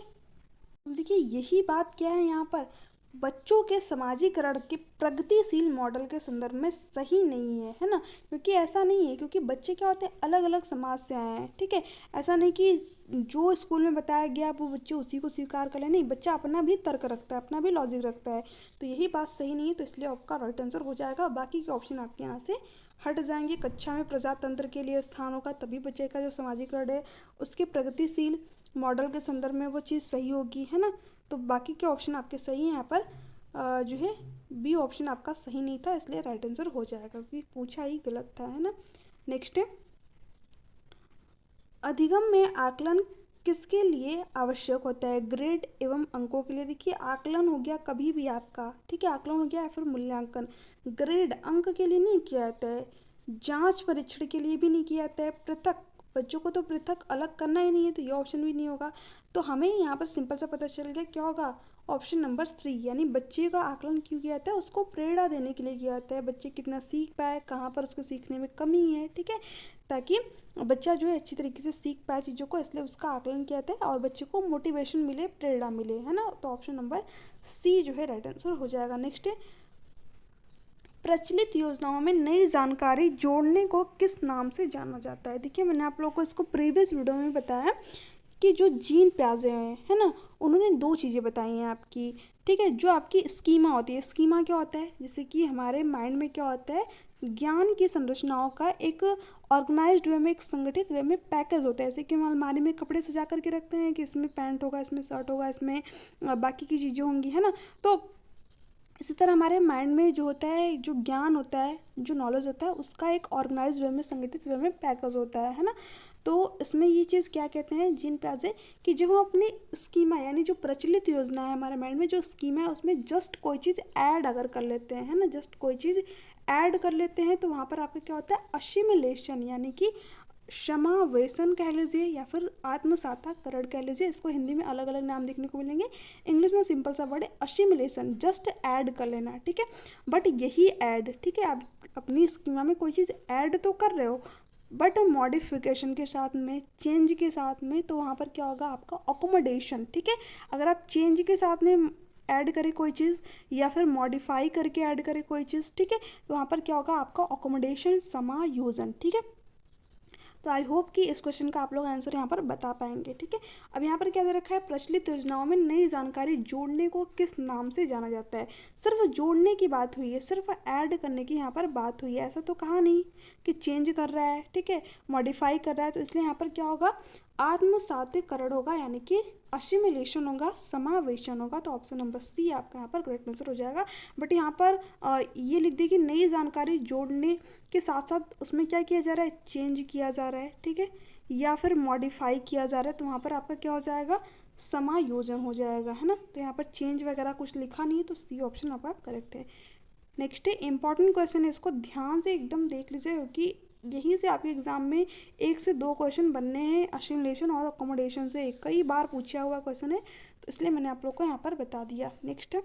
देखिए यही बात क्या है यहाँ पर, बच्चों के समाजीकरण के प्रगतिशील मॉडल के संदर्भ में सही नहीं है ना, क्योंकि ऐसा नहीं है, क्योंकि बच्चे क्या होते हैं, अलग अलग समाज से आए हैं, ठीक है। ऐसा नहीं कि जो स्कूल में बताया गया वो बच्चे उसी को स्वीकार कर ले, नहीं, बच्चा अपना भी तर्क रखता है, अपना भी लॉजिक रखता है, तो यही बात सही नहीं है, तो इसलिए आपका राइट आंसर हो जाएगा। बाकी के ऑप्शन आपके यहाँ से हट जाएंगे। कक्षा में प्रजातंत्र के लिए स्थान होगा, तभी बच्चे का जो समाजीकरण है उसके प्रगतिशील मॉडल के संदर्भ में वो चीज़ सही होगी, है ना। तो बाकी के ऑप्शन आपके सही हैं। यहाँ पर जो है बी ऑप्शन आपका सही नहीं था, इसलिए राइट आंसर हो जाएगा, क्योंकि पूछा ही गलत था, है ना। नेक्स्ट है, अधिगम में आकलन किसके लिए आवश्यक होता है? ग्रेड एवं अंकों के लिए। देखिए आकलन हो गया कभी भी आपका, ठीक है, आकलन हो गया या फिर मूल्यांकन, ग्रेड अंक के लिए नहीं किया जाता है, जांच परीक्षण के लिए भी नहीं किया जाता है, पृथक बच्चों को तो पृथक अलग करना ही नहीं है, तो ये ऑप्शन भी नहीं होगा। तो हमें यहाँ पर सिंपल सा पता चल गया क्या होगा, ऑप्शन नंबर 3, यानी बच्चे का आकलन क्यों किया जाता है? उसको प्रेरणा देने के लिए किया जाता है, बच्चे कितना सीख पाए, कहाँ पर उसके सीखने में कमी है, ठीक है, ताकि बच्चा जो है अच्छी तरीके से सीख पाए चीज़ों को, इसलिए उसका आकलन किया जाता है और बच्चे को मोटिवेशन मिले, प्रेरणा मिले, है ना। तो ऑप्शन नंबर सी जो है राइट आंसर हो जाएगा। नेक्स्ट है, प्रचलित योजनाओं में नई जानकारी जोड़ने को किस नाम से जाना जाता है? देखिए मैंने आप लोगों को इसको प्रीवियस वीडियो में बताया कि जो जीन प्याजे हैं, है ना, उन्होंने दो चीज़ें बताई हैं आपकी, ठीक है, जो आपकी स्कीमा होती है, स्कीमा क्या होता है, जैसे कि हमारे माइंड में क्या होता है, ज्ञान की संरचनाओं का एक ऑर्गेनाइज्ड वे में, एक संगठित वे में पैकेज होता है, जैसे कि हम अलमारी में कपड़े सजा करके रखते हैं कि इसमें पैंट होगा, इसमें शर्ट होगा, इसमें बाकी की चीज़ें होंगी, है ना। तो इसी तरह हमारे माइंड में जो होता है, जो ज्ञान होता है, जो नॉलेज होता है, उसका एक ऑर्गेनाइज वे में, संगठित वे में पैकेज होता है ना। तो इसमें ये चीज़ क्या कहते हैं, जीन प्याजे, कि जब हम अपनी स्कीमा यानी जो प्रचलित योजना है हमारे माइंड में, जो स्कीमा है उसमें जस्ट कोई चीज़ ऐड अगर कर लेते हैं, है ना, जस्ट कोई चीज़ ऐड कर लेते हैं, तो वहाँ पर आपका क्या होता है, असिमिलेशन, यानी कि समावेशन कह लीजिए या फिर आत्मसाताकरण कह लीजिए, इसको हिंदी में अलग अलग नाम देखने को मिलेंगे, इंग्लिश में सिंपल सा वर्ड है असिमिलेशन, जस्ट ऐड कर लेना, ठीक है। बट यही ऐड, ठीक है, आप अपनी स्कीमा में कोई चीज़ ऐड तो कर रहे हो बट मॉडिफिकेशन के साथ में, चेंज के साथ में, तो वहाँ पर क्या होगा आपका अकोमोडेशन, ठीक है। अगर आप चेंज के साथ में ऐड करें कोई चीज़ या फिर मॉडिफाई करके ऐड करें कोई चीज़, ठीक है, तो वहाँ पर क्या होगा आपका अकोमोडेशन, समायोजन, ठीक है। तो आई होप कि इस क्वेश्चन का आप लोग आंसर यहाँ पर बता पाएंगे, ठीक है। अब यहाँ पर क्या दे रखा है, प्रचलित योजनाओं में नई जानकारी जोड़ने को किस नाम से जाना जाता है? सिर्फ जोड़ने की बात हुई है, सिर्फ ऐड करने की यहाँ पर बात हुई है, ऐसा तो कहा नहीं कि चेंज कर रहा है, ठीक है, मॉडिफाई कर रहा है, तो इसलिए यहाँ पर क्या होगा, आत्मसातीकरण होगा, यानी कि असिमिलेशन होगा, समावेशन होगा, तो ऑप्शन नंबर सी आपका यहाँ पर करेक्ट आंसर हो जाएगा। बट यहाँ पर ये लिख दिए कि नई जानकारी जोड़ने के साथ साथ उसमें क्या किया जा रहा है, चेंज किया जा रहा है, ठीक है, या फिर मॉडिफाई किया जा रहा है, तो वहाँ पर आपका क्या हो जाएगा, समायोजन हो जाएगा, है ना। तो यहाँ पर चेंज वगैरह कुछ लिखा नहीं है, तो सी ऑप्शन आपका करेक्ट है। नेक्स्ट है इंपॉर्टेंट क्वेश्चन है, इसको ध्यान से एकदम देख लीजिए क्योंकि यहीं से आपके एग्जाम में 1 से 2 क्वेश्चन बनने हैं, असिमिलेशन और अकोमोडेशन से कई बार पूछा हुआ क्वेश्चन है, तो इसलिए मैंने आप लोग को यहाँ पर बता दिया। नेक्स्ट,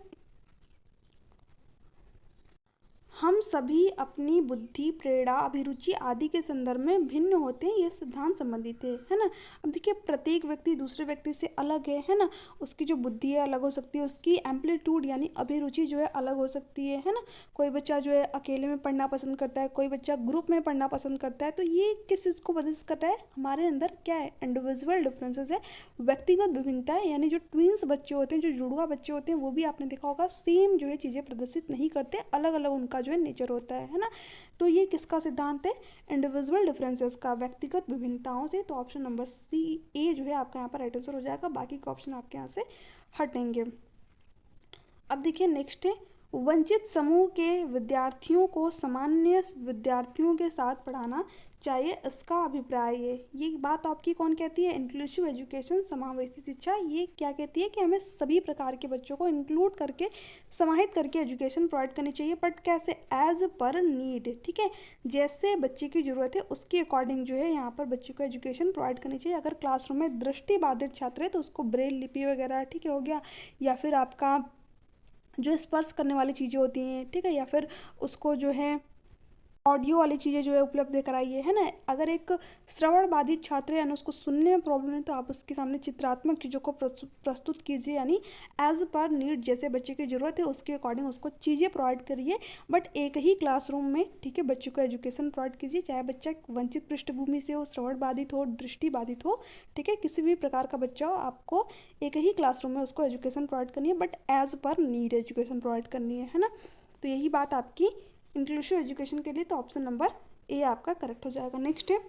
हम सभी अपनी बुद्धि, प्रेरणा, अभिरुचि आदि के संदर्भ में भिन्न होते हैं, यह सिद्धांत संबंधित है ना। अब देखिए प्रत्येक व्यक्ति दूसरे व्यक्ति से अलग है ना, उसकी जो बुद्धि है अलग हो सकती है, उसकी एम्पलीट्यूड यानी अभिरुचि जो है अलग हो सकती है ना। कोई बच्चा जो है अकेले में पढ़ना पसंद करता है, कोई बच्चा ग्रुप में पढ़ना पसंद करता है, तो ये किस चीज़ को प्रदर्शित करता है, हमारे अंदर क्या है, इंडिविजुअल डिफरेंसेस है, व्यक्तिगत विभिन्नता है, यानी जो ट्विंस बच्चे होते हैं, जो जुड़वा बच्चे होते हैं, वो भी आपने देखा होगा सेम जो है चीज़ें प्रदर्शित नहीं करते, अलग अलग उनका जो है नेचर होता है ना। तो ये किसका सिद्धांत है, इंडिविजुअल डिफरेंसेस का, व्यक्तिगत विभिन्नताओं से, तो ऑप्शन नंबर सी ए जो है आपका यहाँ पर राइट आंसर हो जाएगा, बाकी के ऑप्शन आपके यहाँ से हटेंगे। अब देखिए नेक्स्ट है, वंचित समूह के विद्यार्थियों को सामान्य विद्यार्थियों के साथ पढ़ाना चाहिए, इसका अभिप्राय है, ये बात आपकी कौन कहती है, इंक्लूसिव एजुकेशन, समावेशी शिक्षा, ये क्या कहती है कि हमें सभी प्रकार के बच्चों को इंक्लूड करके, समाहित करके एजुकेशन प्रोवाइड करनी चाहिए, बट कैसे, एज पर नीड, ठीक है, जैसे बच्चे की ज़रूरत है उसके अकॉर्डिंग जो है यहाँ पर बच्चे को एजुकेशन प्रोवाइड करनी चाहिए। अगर क्लासरूम में दृष्टिबाधित छात्र है तो उसको ब्रेल लिपि वगैरह, ठीक है, हो गया, या फिर आपका जो स्पर्श करने वाली चीज़ें होती हैं, ठीक है, या फिर उसको जो है ऑडियो वाली चीज़ें जो है उपलब्ध कराइए, है ना। अगर एक श्रवण बाधित छात्र है यानी उसको सुनने में प्रॉब्लम है, तो आप उसके सामने चित्रात्मक चीज़ों को प्रस्तुत कीजिए, यानी एज पर नीड, जैसे बच्चे की ज़रूरत है उसके अकॉर्डिंग उसको चीज़ें प्रोवाइड करिए, बट एक ही क्लासरूम में, ठीक है, बच्चे को एजुकेशन प्रोवाइड कीजिए, चाहे बच्चा वंचित पृष्ठभूमि से हो, श्रवण बाधित हो, दृष्टि बाधित हो, ठीक है, किसी भी प्रकार का बच्चा हो, आपको एक ही क्लासरूम में उसको एजुकेशन प्रोवाइड करनी है, but as per need education provide करनी है ना। तो यही बात आपकी इंक्लूसिव एजुकेशन के लिए, तो ऑप्शन नंबर ए आपका करेक्ट हो जाएगा। नेक्स्ट है,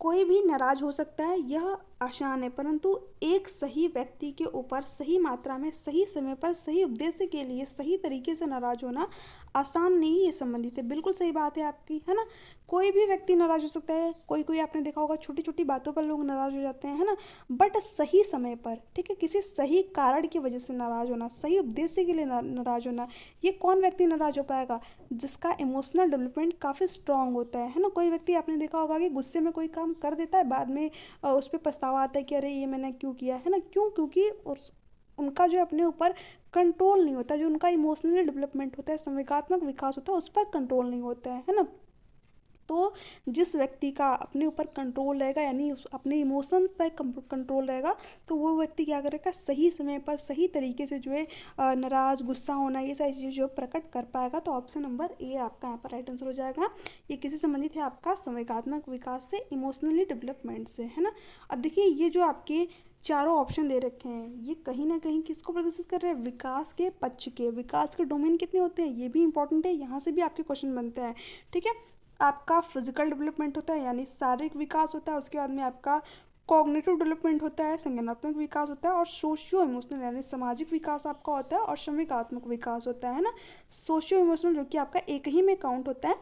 कोई भी नाराज हो सकता है, यह आसान है, परंतु एक सही व्यक्ति के ऊपर सही मात्रा में सही समय पर सही उद्देश्य के लिए सही तरीके से नाराज होना आसान नहीं है संबंधित है। बिल्कुल सही बात है आपकी, है ना। कोई भी व्यक्ति नाराज हो सकता है, कोई कोई आपने देखा होगा छोटी छोटी बातों पर लोग नाराज हो जाते हैं, है ना। बट सही समय पर, ठीक है, किसी सही कारण की वजह से नाराज होना, सही उद्देश्य के लिए नाराज होना, ये कौन व्यक्ति नाराज हो पाएगा? जिसका इमोशनल डेवलपमेंट काफ़ी स्ट्रांग होता है ना। कोई व्यक्ति आपने देखा होगा कि गुस्से में कोई काम कर देता है, बाद में उस पर पछतावा आता है कि अरे ये मैंने क्यों किया, है ना। क्यों? क्योंकि उनका जो अपने ऊपर कंट्रोल नहीं होता, जो उनका इमोशनल डेवलपमेंट होता है, संवेगात्मक विकास होता है, उस पर कंट्रोल नहीं होता है ना। तो जिस व्यक्ति का अपने ऊपर कंट्रोल रहेगा, यानी अपने इमोशन पर कंट्रोल रहेगा, तो वो व्यक्ति क्या करेगा, सही समय पर सही तरीके से जो है नाराज, गुस्सा होना, ये सारी चीज़ें जो प्रकट कर पाएगा। तो ऑप्शन नंबर ए आपका यहाँ पर राइट आंसर हो जाएगा। ये किसी संबंधित है आपका संवेगात्मक विकास से, इमोशनली डेवलपमेंट से, है ना। अब देखिए ये जो आपके चारों ऑप्शन दे रखे हैं, ये कहीं ना कहीं किसको प्रदर्शित कर रहे हैं? विकास के पक्ष के। विकास के डोमेन कितने होते हैं, ये भी इंपॉर्टेंट है, यहाँ से भी आपके क्वेश्चन बनते हैं, ठीक है। आपका फिजिकल डेवलपमेंट होता है, यानी शारीरिक विकास होता है। उसके बाद में आपका कॉग्निटिव डेवलपमेंट होता है, संज्ञानात्मक विकास होता है। और सोशियो इमोशनल यानी सामाजिक विकास आपका होता है। और संवेगात्मक विकास होता है ना। सोशियो इमोशनल जो कि आपका एक ही में काउंट होता है,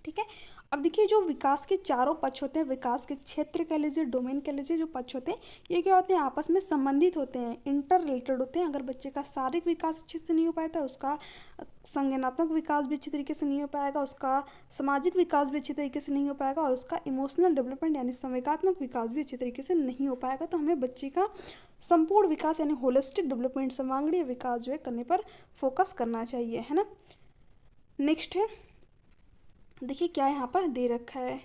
ठीक है। अब देखिए जो विकास के चारों पक्ष होते हैं, विकास के क्षेत्र कह लीजिए, डोमेन कह लीजिए, जो पक्ष होते हैं, ये क्या होते हैं? आपस में संबंधित होते हैं, इंटर रिलेटेड होते हैं। अगर बच्चे का शारीरिक विकास अच्छे से नहीं हो पाता है, उसका संज्ञानात्मक विकास भी अच्छी तरीके से नहीं हो पाएगा, उसका सामाजिक विकास भी अच्छी तरीके से नहीं हो पाएगा, और उसका इमोशनल डेवलपमेंट यानी संवेगात्मक विकास भी अच्छी तरीके से नहीं हो पाएगा। तो हमें बच्चे का संपूर्ण विकास यानी होलिस्टिक डेवलपमेंट, सर्वांगीण विकास जो है करने पर फोकस करना चाहिए, है ना। नेक्स्ट है, देखिए क्या यहाँ पर दे रखा है,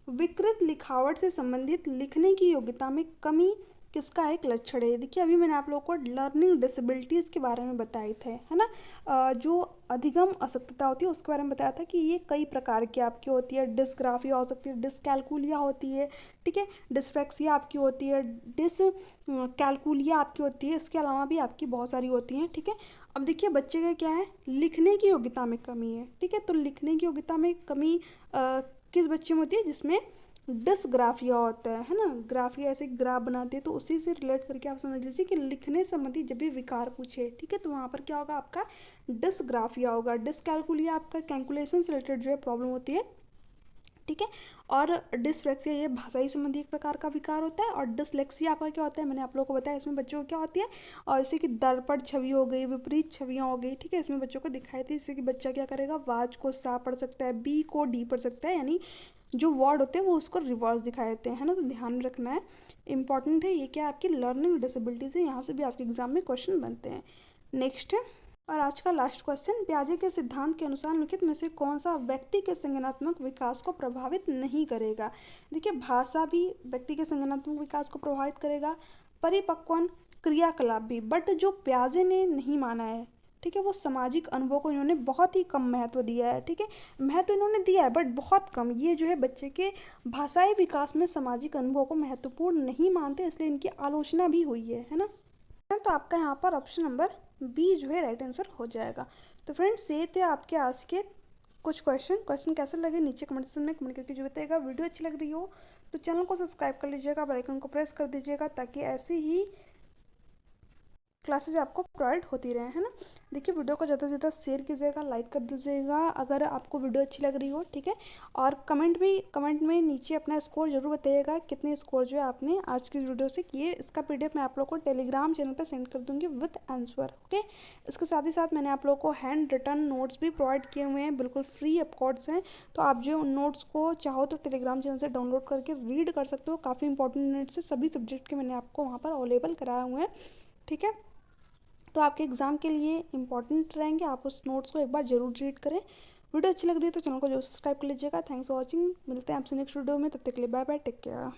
विकृत लिखावट से संबंधित लिखने की योग्यता में कमी किसका एक लक्षण है? देखिए अभी मैंने आप लोगों को लर्निंग डिसेबिलिटीज़ के बारे में बताए थे, है ना। जो अधिगम अशक्तता होती है उसके बारे में बताया था कि ये कई प्रकार की आपकी होती है। डिस्ग्राफिया हो सकती है, डिसकैलकुलिया होती है, ठीक है, डिस्फेक्सिया आपकी होती है, डिसकैलकुलिया आपकी होती है। इसके अलावा भी आपकी बहुत सारी होती हैं, ठीक है। अब देखिए बच्चे का क्या है, लिखने की योग्यता में कमी है, ठीक है। तो लिखने की योग्यता में कमी किस बच्चे में होती है? जिसमें डिसग्राफिया होता है ना। ग्राफिया ऐसे ग्राफ बनाते हैं, तो उसी से रिलेट करके आप समझ लीजिए कि लिखने संबंधी जब भी विकार पूछे, ठीक है, तो वहाँ पर क्या होगा? आपका डिसग्राफिया होगा। डिसकैलकुलिया आपका कैलकुलेशन से रिलेटेड जो है प्रॉब्लम होती है, ठीक है। और डिसलेक्सिया ये भाषाई संबंधी एक प्रकार का विकार होता है। और डिसलेक्सिया आपका क्या होता है, मैंने आप लोगों को बताया, इसमें बच्चों को क्या होती है, और जैसे कि दर्पण छवि हो गई, विपरीत छवियाँ हो गई, ठीक है, इसमें बच्चों को दिखाई थी। जैसे कि बच्चा क्या करेगा, वाज को सा पढ़ सकता है, बी को डी पढ़ सकता है, यानी जो वर्ड होते हैं वो उसको रिवर्स दिखाई देते हैं, है ना। तो ध्यान में रखना है, इंपॉर्टेंट है ये। क्या आपकी लर्निंग डिसेबिलिटीज है, यहाँ से भी आपके एग्जाम में क्वेश्चन बनते हैं। नेक्स्ट है, और आज का लास्ट क्वेश्चन, पियाजे के सिद्धांत के अनुसार निम्नलिखित में से कौन सा व्यक्ति के संज्ञानात्मक विकास को प्रभावित नहीं करेगा? देखिए भाषा भी व्यक्ति के संज्ञानात्मक विकास को प्रभावित करेगा, परिपक्वन क्रियाकलाप भी, बट जो पियाजे ने नहीं माना है, ठीक है, वो सामाजिक अनुभव को इन्होंने बहुत ही कम महत्व दिया है, ठीक है। महत्व इन्होंने दिया है बट बहुत कम। ये जो है बच्चे के भाषाई विकास में सामाजिक अनुभव को महत्वपूर्ण नहीं मानते, इसलिए इनकी आलोचना भी हुई है ना। तो आपका यहाँ पर ऑप्शन नंबर बी जो है राइट आंसर हो जाएगा। तो फ्रेंड्स ये थे आपके आज के कुछ क्वेश्चन कैसे लगे नीचे कमेंट सेक्शन में कमेंट करके जो बताइएगा। वीडियो अच्छी लग रही हो तो चैनल को सब्सक्राइब कर लीजिएगा, बेल आइकन को प्रेस कर दीजिएगा, ताकि ऐसी ही क्लासेज आपको प्रोवाइड होती रहे, है ना। देखिए वीडियो को ज़्यादा से ज़्यादा शेयर कीजिएगा, लाइक कर दीजिएगा अगर आपको वीडियो अच्छी लग रही हो, ठीक है। और कमेंट में नीचे अपना स्कोर जरूर बताइएगा, कितने स्कोर जो है आपने आज की वीडियो से किए। इसका PDF मैं आप लोग को टेलीग्राम चैनल पर सेंड कर दूँगी विद आंसर, ओके। इसके साथ ही साथ मैंने आप लोग को हैंड रिटन नोट्स भी प्रोवाइड किए हुए हैं, बिल्कुल फ्री ऑफ कॉस्ट हैं। तो आप जो उन नोट्स को चाहो तो टेलीग्राम चैनल से डाउनलोड करके रीड कर सकते हो। काफ़ी इंपॉर्टेंट नोट्स है, सभी सब्जेक्ट के मैंने आपको वहाँ पर अवेलेबल कराए हुए हैं, ठीक है। तो आपके एग्जाम के लिए इंपॉर्टेंट रहेंगे, आप उस नोट्स को एक बार जरूर रीड करें। वीडियो अच्छी लग रही है तो चैनल को जरूर सब्सक्राइब कर लीजिएगा। थैंक्स फॉर वॉचिंग, मिलते हैं आपसे नेक्स्ट वीडियो में, तब तक के लिए बाय बाय, टेक केयर।